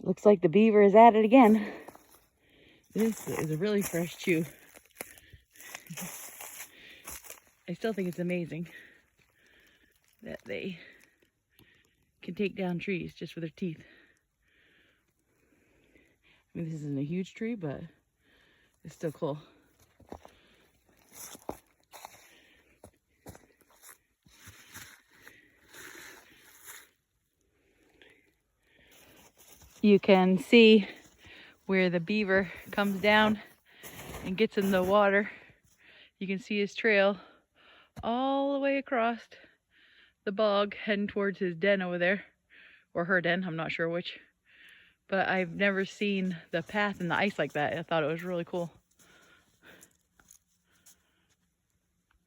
Looks like the beaver is at it again. This is a really fresh chew. I still think it's amazing that they can take down trees just with their teeth. I mean, this isn't a huge tree, but it's still cool. You can see where the beaver comes down and gets in the water. You can see his trail all the way across the bog heading towards his den over there, or her den, I'm not sure which. But I've never seen the path in the ice like that. I thought it was really cool.